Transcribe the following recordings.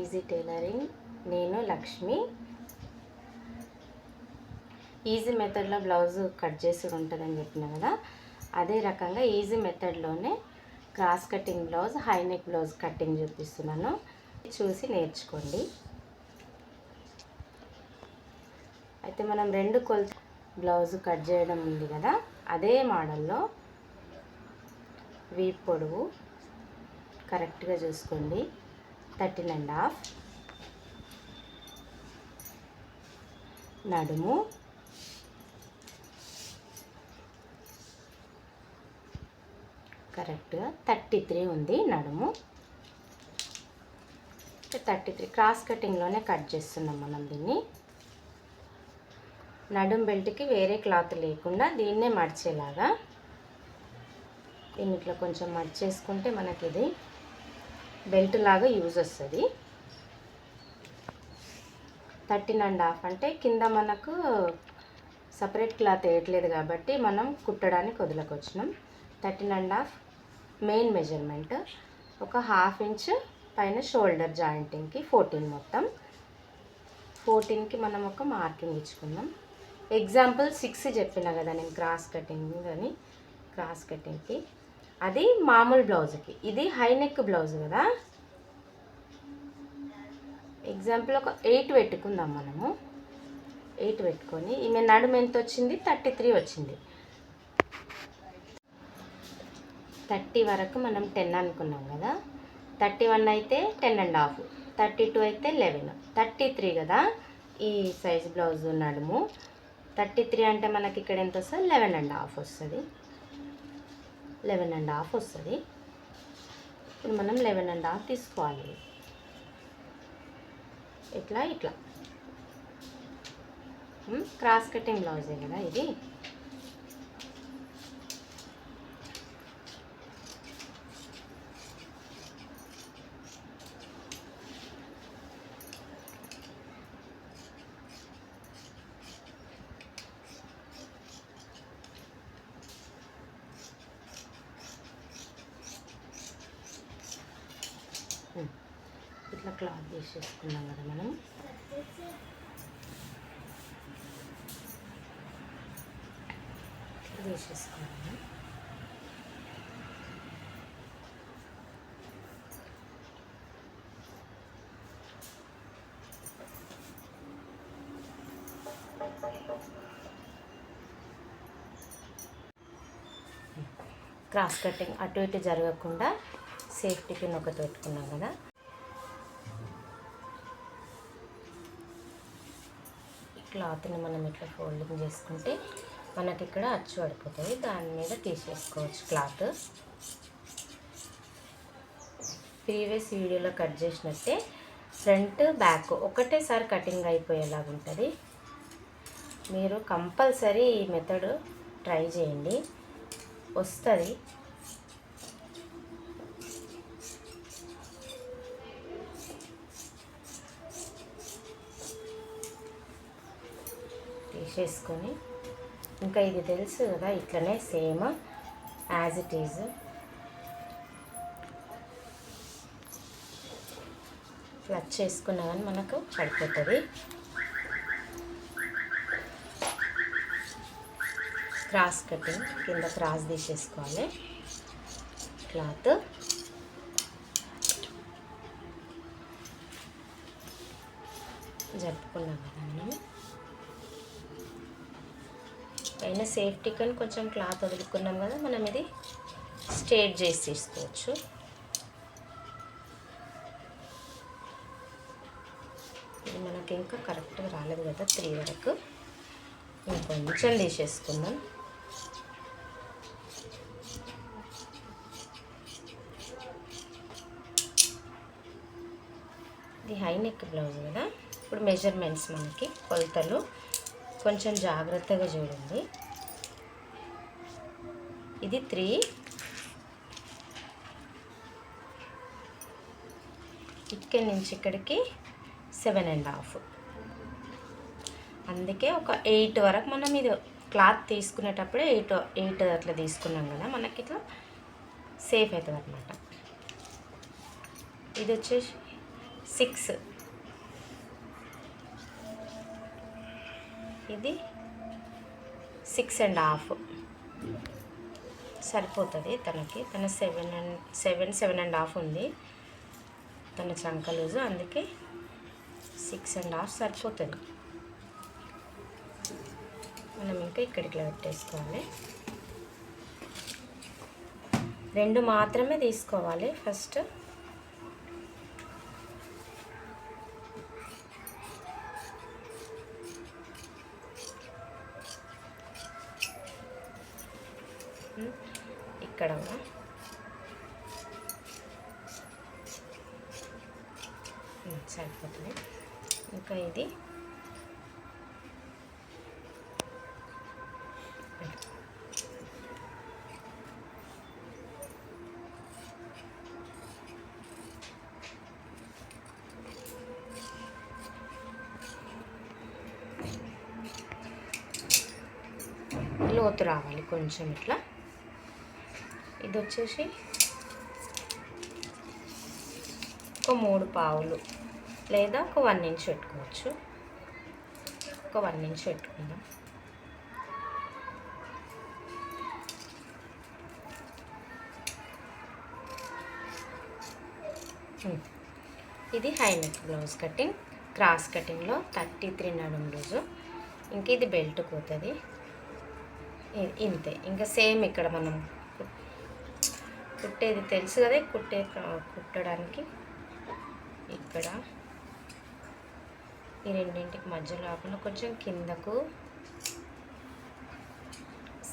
Easy tailoring. నేను Lakshmi. Easy మెథడ్లో blouse cut చేసి ఉంటుందని చెప్పిన కదా, అదే రకంగా ఈజీ మెథడ్లోనే cross cutting blouse, high neck blouse cutting చూపిస్తున్నాను. చూసి నేర్చుకోండి. అయితే మనం 2 కొలత బ్లౌజ్ కట్ చేయడం ఉంది కదా, అదే మోడల్లో వీప్ పొడవు కరెక్ట్గా చూసుకోండి. 13.5. నడుము కరెక్ట్గా 33 ఉంది. నడుము 33. క్రాస్ కటింగ్లోనే కట్ చేస్తున్నాం మనం దీన్ని. నడుము బెల్ట్కి వేరే క్లాత్ లేకుండా దీన్నే మడిచేలాగా దీన్ని ఇట్లా కొంచెం మడిచేసుకుంటే మనకి ఇది బెల్ట్ లాగా యూజ్ వస్తుంది. 13.5 అంటే కింద మనకు సపరేట్ క్లాత్ వేయట్లేదు కాబట్టి మనం కుట్టడానికి వదిలేకొచ్చినాం. 13.5 మెయిన్ మెజర్మెంట్. ఒక 1/2 ఇంచ్ పైన షోల్డర్ జాయింటింగ్కి 14 మొత్తం. 14కి మనం ఒక మార్కింగ్ ఇచ్చుకుందాం. ఎగ్జాంపుల్ 6 చెప్పిన కదా నేను క్రాస్ కటింగ్ అని. క్రాస్ కటింగ్కి అది మామూలు బ్లౌజ్కి, ఇది హై నెక్ బ్లౌజ్ కదా. ఎగ్జాంపుల్ ఒక 8 పెట్టుకుందాం మనము. 8 పెట్టుకొని ఈమె నడుము ఎంత వచ్చింది? 33 వచ్చింది. 30 వరకు మనం 10 అనుకున్నాం కదా. 31 అయితే 10.5, 32 అయితే 11, 33 కదా ఈ సైజ్ బ్లౌజ్ నడుము. 33 అంటే మనకి ఇక్కడ ఎంత వస్తుంది? 11.5 వస్తుంది. 11.5 వస్తుంది. ఇప్పుడు మనం 11.5 తీసుకోవాలి. ఇట్లా ఇట్లా క్రాస్ కటింగ్ బ్లౌజే కదా ఇది. ఇట్లా క్లాత్ తీసేసుకున్నాం కదా మనం. తీసేసుకున్నాము. క్రాస్ కటింగ్ అటు ఇటు జరగకుండా సేఫ్టీకి ఒకటి పెట్టుకున్నాం కదా. క్లాత్ని మనం ఇట్లా ఫోల్డింగ్ చేసుకుంటే మనకి ఇక్కడ అచ్చు పడిపోతుంది. దాని మీద తీసేసుకోవచ్చు క్లాత్. ప్రీవియస్ వీడియోలో కట్ చేసినట్టే ఫ్రంట్ బ్యాక్ ఒకటేసారి కటింగ్ అయిపోయేలాగా ఉంటుంది. మీరు కంపల్సరీ ఈ మెథడ్ ట్రై చేయండి, వస్తుంది. తీసేసుకొని ఇంకా ఇది తెలుసు కదా, ఇట్లనే same as it is clutch చేసుకున్నా కానీ మనకు పడిపోతుంది. క్రాస్ కటింగ్ కింద క్రాస్ తీసేసుకోవాలి. క్లాత్ జరుపుకున్నాం కదా మనం. పైన సేఫ్టీ కానీ కొంచెం క్లాత్ వదులుకున్నాం కదా, మనం ఇది స్ట్రేట్ చేసి తీసుకోవచ్చు. ఇది మనకి ఇంకా కరెక్ట్గా రాలేదు కదా 3 వరకు. ఇంకొంచెం తీసేసుకుందాం. ఇది హై నెక్ బ్లౌజ్ కదా. ఇప్పుడు మెజర్మెంట్స్ మనకి కొలతలు కొంచెం జాగ్రత్తగా చూడండి. ఇది 3, ఇక్కడి నుంచి ఇక్కడికి 7.5. అందుకే ఒక 8 వరకు మనం ఇది క్లాత్ తీసుకునేటప్పుడే 8 అట్లా తీసుకున్నాం కదా, మనకి ఇట్లా సేఫ్ అవుతుంది అన్నమాట. ఇది వచ్చేసి 6, ఇది 6.5 సరిపోతుంది తనకి. తన 7.5 ఉంది తన చంక లూజు, అందుకే 6.5 సరిపోతుంది. మనం ఇంకా ఇక్కడికి పెట్టేసుకోవాలి. 2 మాత్రమే తీసుకోవాలి ఫస్ట్. ఇక్కడ సరిపోతుంది. ఇంకా ఇది లోతు రావాలి కొంచెం ఇట్లా. ఇది వచ్చేసి ఒక 3 పావులు లేదా ఒక 1 ఇంచ్ పెట్టుకోవచ్చు. ఒక 1 ఇంచ్ పెట్టుకుందాం. ఇది high neck blouse cutting, cross కటింగ్లో 33 నడుం లూజు. ఇంక ఇది బెల్ట్ పోతుంది ఇంతే. ఇంకా సేమ్ ఇక్కడ మనం కుట్టేది తెలుసు కదా, కుట్టడానికి ఇక్కడ ఈ రెండింటికి మధ్యలో కాకుండా కొంచెం కిందకు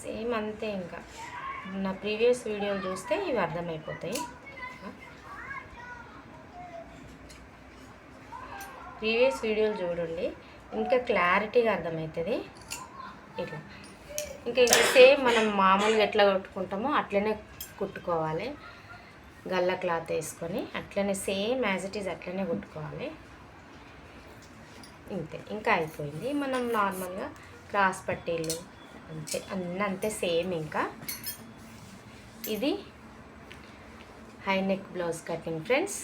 సేమ్ అంతే. ఇంకా నా ప్రీవియస్ వీడియోలు చూస్తే ఇవి అర్థమైపోతాయి. ప్రీవియస్ వీడియోలు చూడండి, ఇంకా క్లారిటీగా అర్థమవుతుంది. ఇట్లా ఇంకా ఇది సేమ్ మనం మామూలుగా ఎట్లా కొట్టుకుంటామో అట్లనే కుట్టుకోవాలి. గల్ల క్లాత్ వేసుకొని అట్లనే సేమ్ యాజ్ ఇట్ ఈజ్ అట్లనే కుట్టుకోవాలి. ఇంతే, ఇంకా అయిపోయింది. మనం నార్మల్గా క్రాస్ పట్టీలు అంతే, అంతే సేమ్. ఇంకా ఇది high neck blouse cutting friends.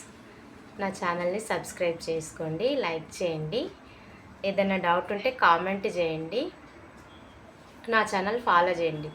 నా ఛానల్ని సబ్స్క్రైబ్ చేసుకోండి, లైక్ చేయండి. ఏదైనా డౌట్ ఉంటే కామెంట్ చేయండి, నా ఛానల్ ఫాలో చేయండి.